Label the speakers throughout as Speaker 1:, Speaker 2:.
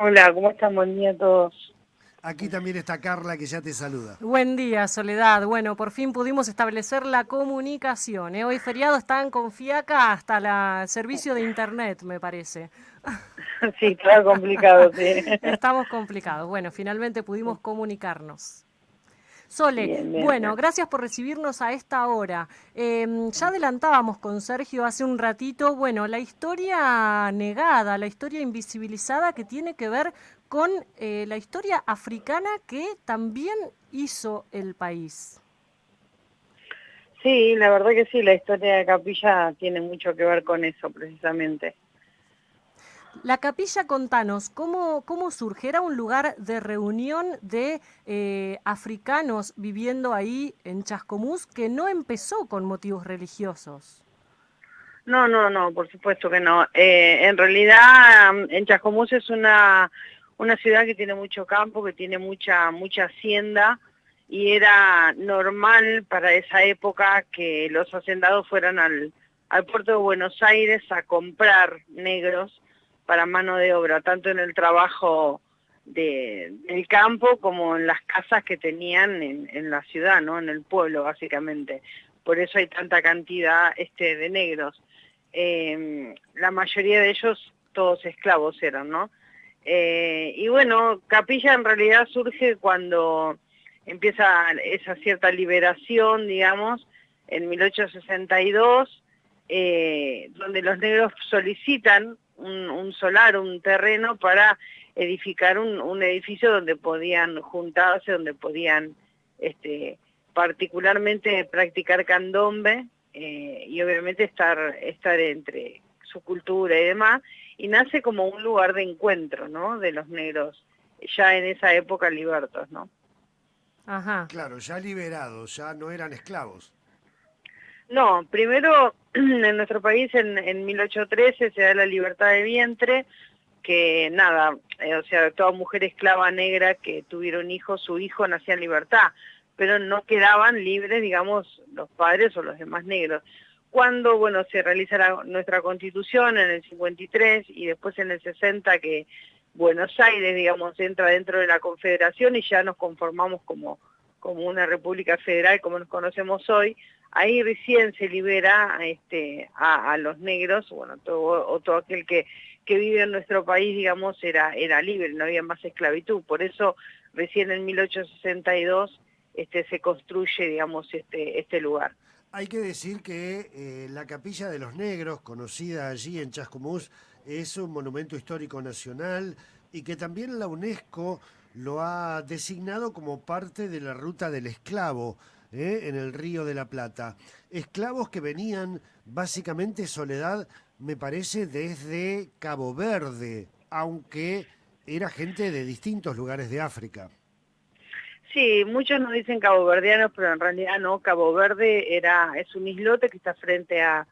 Speaker 1: Hola, ¿cómo están? Buen día a todos.
Speaker 2: Aquí también está Carla que ya te saluda.
Speaker 3: Buen día, Soledad. Bueno, por fin pudimos establecer la comunicación. Hoy feriado están con fiaca hasta el servicio de internet, me parece.
Speaker 1: Sí, estaba complicado, sí.
Speaker 3: Estamos complicados. Bueno, finalmente pudimos comunicarnos. Sole,
Speaker 1: Bien, bien,
Speaker 3: bueno,
Speaker 1: bien.
Speaker 3: gracias por recibirnos a esta hora. Ya adelantábamos con Sergio hace un ratito, bueno, la historia negada, la historia invisibilizada que tiene que ver con la historia africana que también hizo el país.
Speaker 1: Sí, la verdad que sí, la historia de Capilla tiene mucho que ver con eso, precisamente.
Speaker 3: La capilla, contanos, ¿cómo surge? ¿Era un lugar de reunión de africanos viviendo ahí en Chascomús que no empezó con motivos religiosos?
Speaker 1: No, no, no, por supuesto que no. En realidad, en Chascomús es una ciudad que tiene mucho campo, que tiene mucha hacienda, y era normal para esa época que los hacendados fueran al puerto de Buenos Aires a comprar negros para mano de obra, tanto en el trabajo del campo como en las casas que tenían en la ciudad, ¿no? En el pueblo, básicamente. Por eso hay tanta cantidad de negros. La mayoría de ellos todos esclavos eran, ¿no? Y bueno, Capilla en realidad surge cuando empieza esa cierta liberación, digamos, en 1862, donde los negros solicitan un solar, un terreno para edificar un edificio donde podían juntarse, donde podían particularmente practicar candombe, y obviamente estar entre su cultura y demás, y nace como un lugar de encuentro, ¿no? De los negros, ya en esa época libertos, ¿no?
Speaker 3: Ajá.
Speaker 2: Claro, ya liberados, ya no eran esclavos.
Speaker 1: No, primero en nuestro país en 1813 se da la libertad de vientre, que nada, o sea, toda mujer esclava negra que tuviera un hijo, su hijo nacía en libertad, pero no quedaban libres, digamos, los padres o los demás negros. Cuando, bueno, se realiza nuestra constitución en el 53 y después en el 60 que Buenos Aires, digamos, entra dentro de la Confederación y ya nos conformamos como una república federal como nos conocemos hoy, ahí recién se libera a los negros, bueno, todo aquel que vive en nuestro país, digamos, era libre, no había más esclavitud. Por eso recién en 1862 se construye, digamos, este lugar.
Speaker 2: Hay que decir que la Capilla de los Negros, conocida allí en Chascomús, es un monumento histórico nacional y que también la UNESCO lo ha designado como parte de la ruta del esclavo en el Río de la Plata. Esclavos que venían básicamente, Soledad, me parece, desde Cabo Verde, aunque era gente de distintos lugares de África.
Speaker 1: Sí, muchos nos dicen caboverdianos, pero en realidad no. Cabo Verde es un islote que está frente a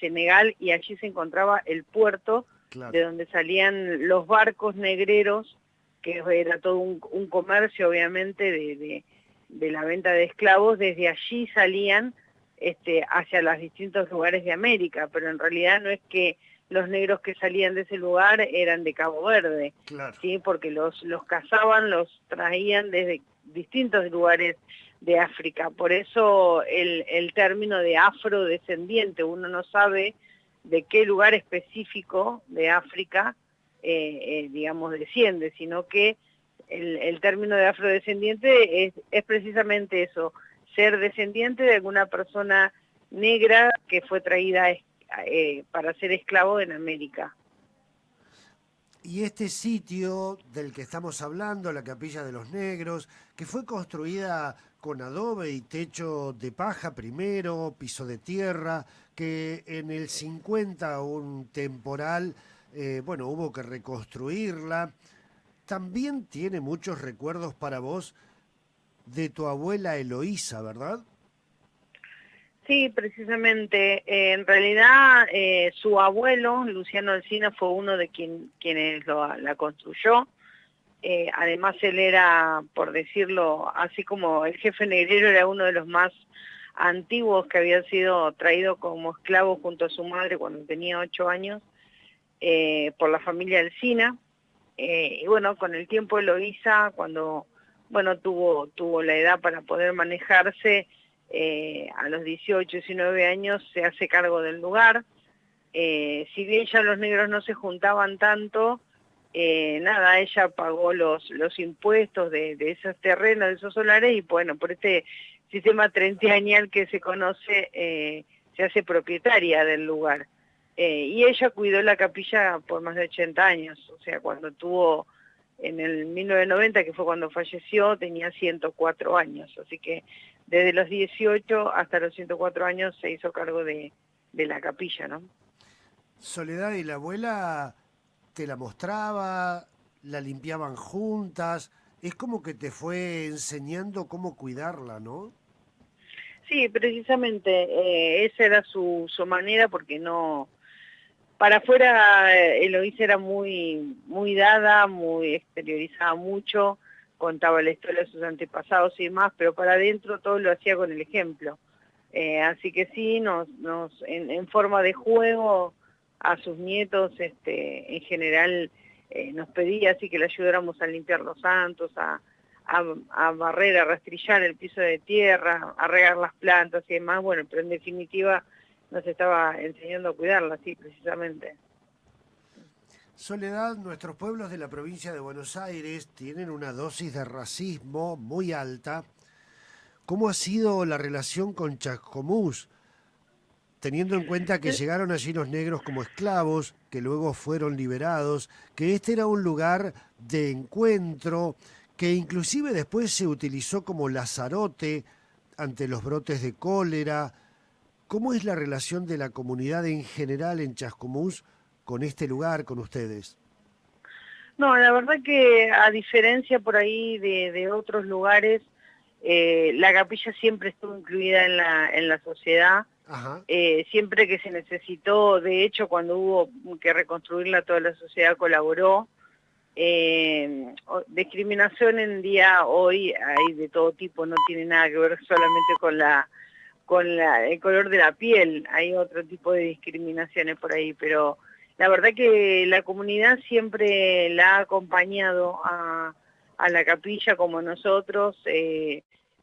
Speaker 1: Senegal, y allí se encontraba el puerto
Speaker 2: Claro.
Speaker 1: de donde salían los barcos negreros, que era todo un comercio obviamente de la venta de esclavos. Desde allí salían hacia los distintos lugares de América, pero en realidad no es que los negros que salían de ese lugar eran de Cabo Verde,
Speaker 2: Claro.
Speaker 1: ¿sí? Porque los cazaban, los traían desde distintos lugares de África. Por eso el término de afrodescendiente, uno no sabe de qué lugar específico de África, digamos, desciende, sino que el término de afrodescendiente es precisamente eso, ser descendiente de alguna persona negra que fue traída para ser esclavo en América.
Speaker 2: Y este sitio del que estamos hablando, la Capilla de los Negros, que fue construida con adobe y techo de paja primero, piso de tierra, que en el 50 un temporal, bueno, hubo que reconstruirla. También tiene muchos recuerdos para vos de tu abuela Eloísa, ¿verdad?
Speaker 1: Sí, precisamente. En realidad, su abuelo, Luciano Alsina, fue uno de quienes la construyó. Además, él era, por decirlo así, como el jefe negrero, era uno de los más antiguos que había sido traído como esclavo junto a su madre cuando tenía 8 años, por la familia Alsina. y bueno, con el tiempo Eloísa, cuando bueno tuvo la edad para poder manejarse, a los 18, 19 años se hace cargo del lugar. Si bien ya los negros no se juntaban tanto, nada, ella pagó los impuestos de esos terrenos, de esos solares, y bueno, por este sistema treintañal que se conoce, se hace propietaria del lugar. Y ella cuidó la capilla por más de 80 años, o sea, cuando tuvo, en el 1990, que fue cuando falleció, tenía 104 años, así que desde los 18 hasta los 104 años se hizo cargo de la capilla, ¿no?
Speaker 2: Soledad, ¿y la abuela te la mostraba, la limpiaban juntas? Es como que te fue enseñando cómo cuidarla, ¿no?
Speaker 1: Sí, precisamente, esa era su manera, porque no, para afuera Eloísa era muy dada, muy exteriorizaba mucho, contaba la historia de sus antepasados y demás, pero para adentro todo lo hacía con el ejemplo. Así que sí, en forma de juego a sus nietos, en general, nos pedía así que le ayudáramos a limpiar los santos, a barrer, a rastrillar el piso de tierra, a regar las plantas y demás, bueno, pero en definitiva nos estaba enseñando a cuidarla, sí, precisamente.
Speaker 2: Soledad, nuestros pueblos de la provincia de Buenos Aires tienen una dosis de racismo muy alta. ¿Cómo ha sido la relación con Chascomús, teniendo en cuenta que llegaron allí los negros como esclavos, que luego fueron liberados, que este era un lugar de encuentro, que inclusive después se utilizó como lazarote ante los brotes de cólera? ¿Cómo es la relación de la comunidad en general en Chascomús con este lugar, con ustedes?
Speaker 1: No, la verdad que a diferencia por ahí de otros lugares, la capilla siempre estuvo incluida en la sociedad.
Speaker 2: Ajá.
Speaker 1: Siempre que se necesitó, de hecho cuando hubo que reconstruirla, toda la sociedad colaboró. Discriminación en día hoy hay de todo tipo, no tiene nada que ver solamente el color de la piel, hay otro tipo de discriminaciones por ahí, pero la verdad que la comunidad siempre la ha acompañado a la capilla como nosotros.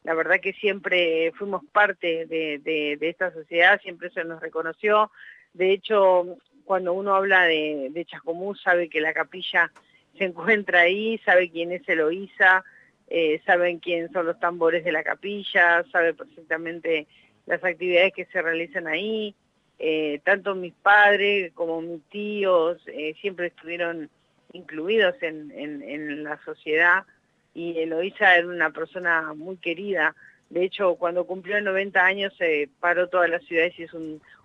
Speaker 1: La verdad que siempre fuimos parte de esta sociedad, siempre se nos reconoció. De hecho, cuando uno habla de Chascomús, sabe que la capilla se encuentra ahí, sabe quién es Eloísa, saben quién son los tambores de la capilla, sabe perfectamente las actividades que se realizan ahí. Tanto mis padres como mis tíos siempre estuvieron incluidos en la sociedad, y Eloísa era una persona muy querida. De hecho, cuando cumplió 90 años se paró toda la ciudad y se hizo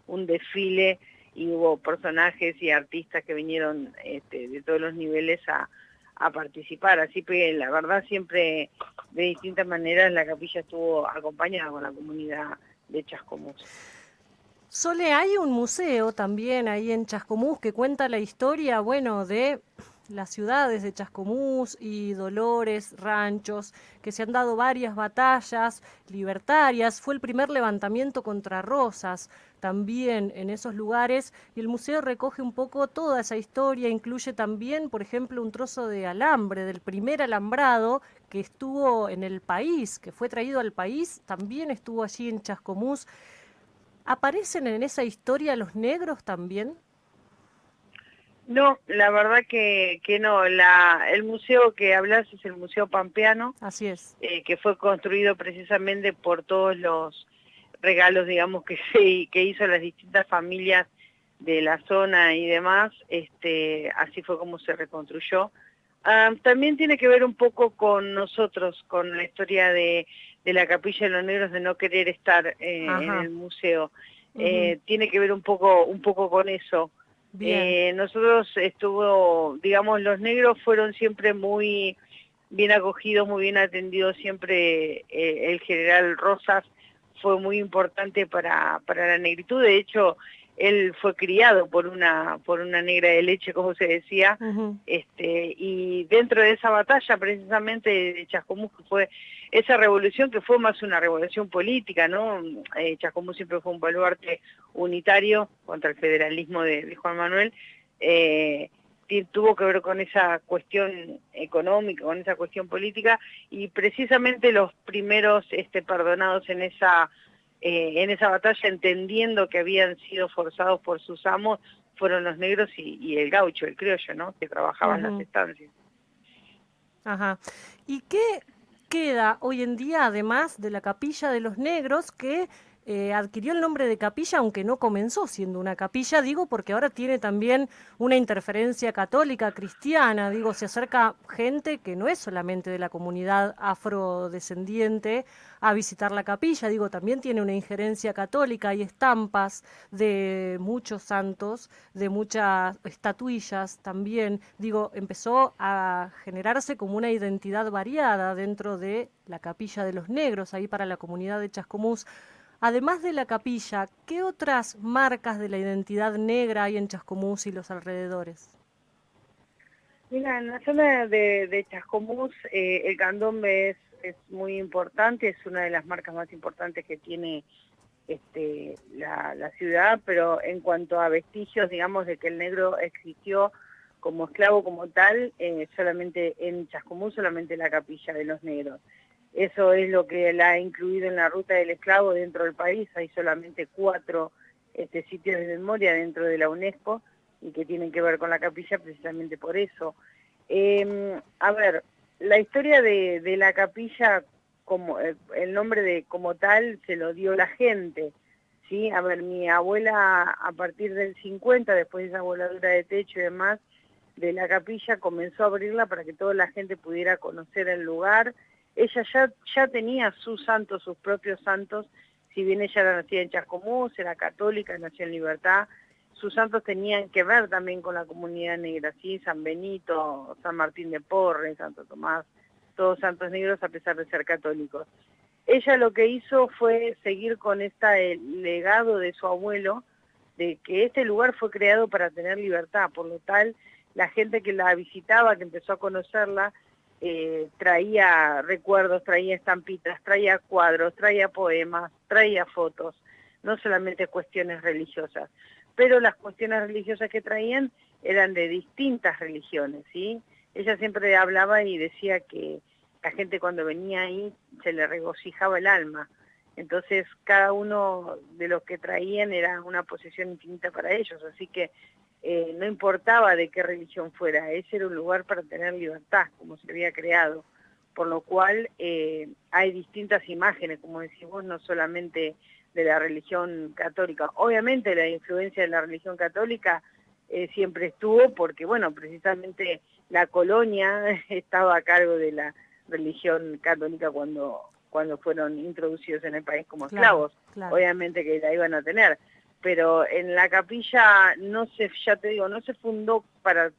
Speaker 1: un desfile, y hubo personajes y artistas que vinieron de todos los niveles a participar. Así que la verdad siempre de distintas maneras la capilla estuvo acompañada con la comunidad de Chascomús.
Speaker 3: Sole, hay un museo también ahí en Chascomús que cuenta la historia, bueno, de las ciudades de Chascomús y Dolores, Ranchos, que se han dado varias batallas libertarias. Fue el primer levantamiento contra Rosas también en esos lugares, y el museo recoge un poco toda esa historia, incluye también, por ejemplo, un trozo de alambre del primer alambrado que estuvo en el país, que fue traído al país, también estuvo allí en Chascomús. ¿Aparecen en esa historia los negros también?
Speaker 1: No, la verdad que no. El museo que hablas es el Museo Pampeano,
Speaker 3: Así es.
Speaker 1: que fue construido precisamente por todos los regalos, digamos, que hizo las distintas familias de la zona y demás. Así fue como se reconstruyó. También tiene que ver un poco con nosotros, con la historia de la Capilla de los Negros, de no querer estar en el museo. Tiene que ver un poco con eso.
Speaker 3: Bien.
Speaker 1: Nosotros digamos, los negros fueron siempre muy bien acogidos, muy bien atendidos. Siempre el general Rosas fue muy importante para la negritud. De hecho, él fue criado por una negra de leche, como se decía. Y dentro de esa batalla precisamente de Chascomús, que fue esa revolución, que fue más una revolución política, ¿no? Chascomús siempre fue un baluarte unitario contra el federalismo de Juan Manuel. tuvo que ver con esa cuestión económica, con esa cuestión política, y precisamente los primeros perdonados en esa batalla, entendiendo que habían sido forzados por sus amos, fueron los negros y el gaucho, el criollo, ¿no?, que trabajaba en las estancias.
Speaker 3: Ajá. ¿Y qué queda hoy en día, además de la Capilla de los Negros, que adquirió el nombre de capilla, aunque no comenzó siendo una capilla, digo, porque ahora tiene también una interferencia católica, cristiana, digo, se acerca gente que no es solamente de la comunidad afrodescendiente a visitar la capilla, digo, también tiene una injerencia católica, hay estampas de muchos santos, de muchas estatuillas también, digo, empezó a generarse como una identidad variada dentro de la Capilla de los Negros, ahí para la comunidad de Chascomús. Además de la capilla, ¿qué otras marcas de la identidad negra hay en Chascomús y los alrededores?
Speaker 1: Mira, en la zona de Chascomús el candombe es muy importante, es una de las marcas más importantes que tiene la ciudad, pero en cuanto a vestigios, digamos, de que el negro existió como esclavo como tal, solamente en Chascomús, solamente la Capilla de los Negros. Eso es lo que la ha incluido en la ruta del esclavo dentro del país. Hay solamente 4 sitios de memoria dentro de la UNESCO y que tienen que ver con la capilla precisamente por eso. A ver, la historia de la capilla, como el nombre como tal se lo dio la gente, ¿sí? A ver, mi abuela a partir del 50, después de esa voladura de techo y demás, de la capilla comenzó a abrirla para que toda la gente pudiera conocer el lugar. Ella ya tenía sus santos, sus propios santos, si bien ella era nacida en Chascomús, era católica, nació en Libertad, sus santos tenían que ver también con la comunidad negra, ¿sí? San Benito, San Martín de Porres, Santo Tomás, todos santos negros a pesar de ser católicos. Ella lo que hizo fue seguir con el legado de su abuelo, de que este lugar fue creado para tener libertad, por lo tal, la gente que la visitaba, que empezó a conocerla, traía recuerdos, traía estampitas, traía cuadros, traía poemas, traía fotos, no solamente cuestiones religiosas, pero las cuestiones religiosas que traían eran de distintas religiones, ¿sí? Ella siempre hablaba y decía que la gente cuando venía ahí se le regocijaba el alma, entonces cada uno de los que traían era una posesión infinita para ellos, así que no importaba de qué religión fuera, ese era un lugar para tener libertad, como se había creado, por lo cual hay distintas imágenes, como decís vos, no solamente de la religión católica. Obviamente la influencia de la religión católica siempre estuvo, porque bueno, precisamente la colonia estaba a cargo de la religión católica cuando fueron introducidos en el país como esclavos, claro. Obviamente que la iban a tener, pero en la capilla ya te digo, no se fundó para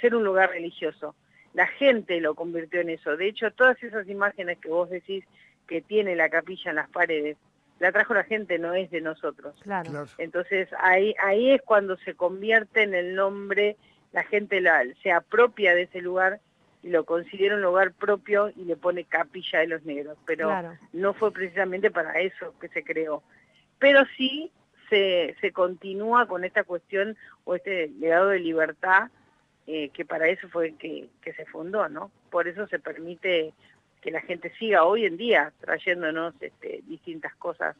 Speaker 1: ser un lugar religioso. La gente lo convirtió en eso. De hecho, todas esas imágenes que vos decís que tiene la capilla en las paredes, la trajo la gente, no es de nosotros.
Speaker 3: Claro.
Speaker 1: Entonces ahí es cuando se convierte en el nombre, la gente se apropia de ese lugar y lo considera un lugar propio y le pone Capilla de los Negros, pero no fue precisamente para eso que se creó. Pero sí se continúa con esta cuestión o este legado de libertad que para eso fue que se fundó, ¿no? Por eso se permite que la gente siga hoy en día trayéndonos distintas cosas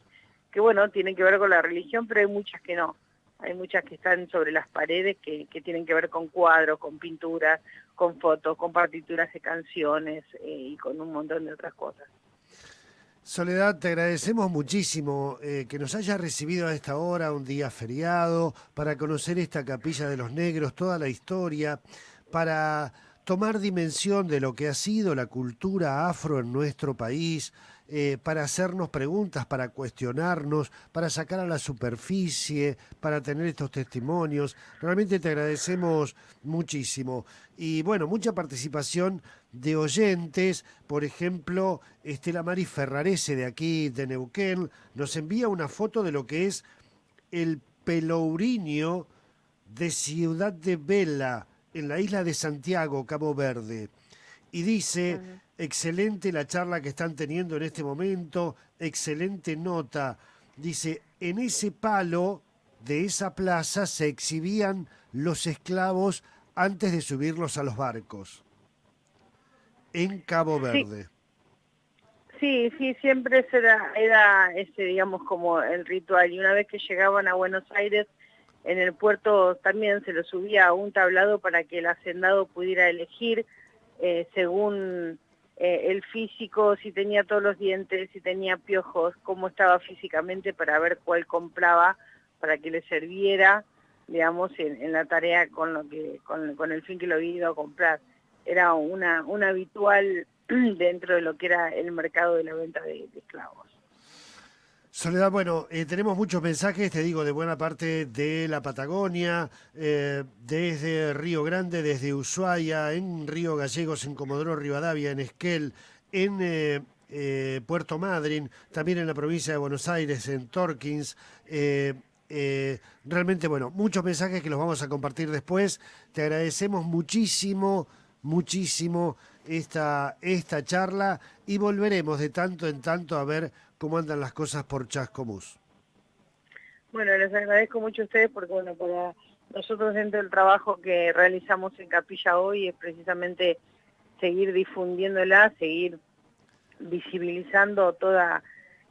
Speaker 1: que, bueno, tienen que ver con la religión, pero hay muchas que no. Hay muchas que están sobre las paredes que tienen que ver con cuadros, con pinturas, con fotos, con partituras de canciones y con un montón de otras cosas.
Speaker 2: Soledad, te agradecemos muchísimo que nos hayas recibido a esta hora, un día feriado, para conocer esta Capilla de los Negros, toda la historia, para tomar dimensión de lo que ha sido la cultura afro en nuestro país, para hacernos preguntas, para cuestionarnos, para sacar a la superficie, para tener estos testimonios. Realmente te agradecemos muchísimo. Y bueno, mucha participación de oyentes, por ejemplo, Estela Mari Ferrarese de aquí de Neuquén, nos envía una foto de lo que es el Pelourinho de Ciudad de Vela, en la isla de Santiago, Cabo Verde. Y dice, excelente la charla que están teniendo en este momento, excelente nota. Dice, en ese palo de esa plaza se exhibían los esclavos antes de subirlos a los barcos en Cabo
Speaker 1: Sí,
Speaker 2: Verde.
Speaker 1: sí, sí, siempre ese era ese, digamos, como el ritual. Y una vez que llegaban a Buenos Aires, en el puerto también se lo subía a un tablado para que el hacendado pudiera elegir según el físico, si tenía todos los dientes, si tenía piojos, cómo estaba físicamente para ver cuál compraba para que le serviera, digamos, en la tarea con lo que con el fin que lo había ido a comprar. Era un habitual dentro de lo que era el mercado de la venta de esclavos.
Speaker 2: Soledad, bueno, tenemos muchos mensajes, te digo, de buena parte de la Patagonia, desde Río Grande, desde Ushuaia, en Río Gallegos, en Comodoro Rivadavia, en Esquel, en Puerto Madryn, también en la provincia de Buenos Aires, en Torkins. Realmente, bueno, muchos mensajes que los vamos a compartir después. Te agradecemos muchísimo, muchísimo esta charla y volveremos de tanto en tanto a ver cómo andan las cosas por Chascomús.
Speaker 1: Bueno, les agradezco mucho a ustedes porque, bueno, para nosotros dentro del trabajo que realizamos en Capilla hoy es precisamente seguir difundiéndola, seguir visibilizando toda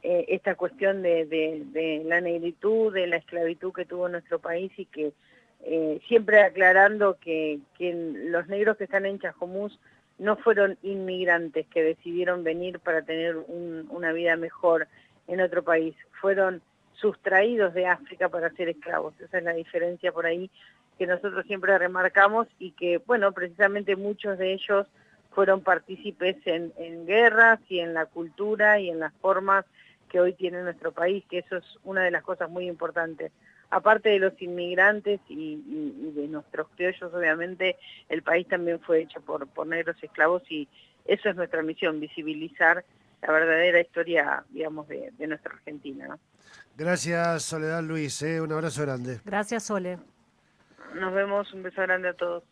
Speaker 1: esta cuestión de la negritud, de la esclavitud que tuvo nuestro país y que siempre aclarando que los negros que están en Chascomús no fueron inmigrantes que decidieron venir para tener una vida mejor en otro país, fueron sustraídos de África para ser esclavos. Esa es la diferencia por ahí que nosotros siempre remarcamos y que, bueno, precisamente muchos de ellos fueron partícipes en guerras y en la cultura y en las formas que hoy tiene nuestro país, que eso es una de las cosas muy importantes. Aparte de los inmigrantes y de nuestros criollos, obviamente, el país también fue hecho por negros esclavos y eso es nuestra misión, visibilizar la verdadera historia, digamos, de nuestra Argentina, ¿no?
Speaker 2: Gracias, Soledad Luis, un abrazo grande.
Speaker 3: Gracias, Sole.
Speaker 1: Nos vemos, un beso grande a todos.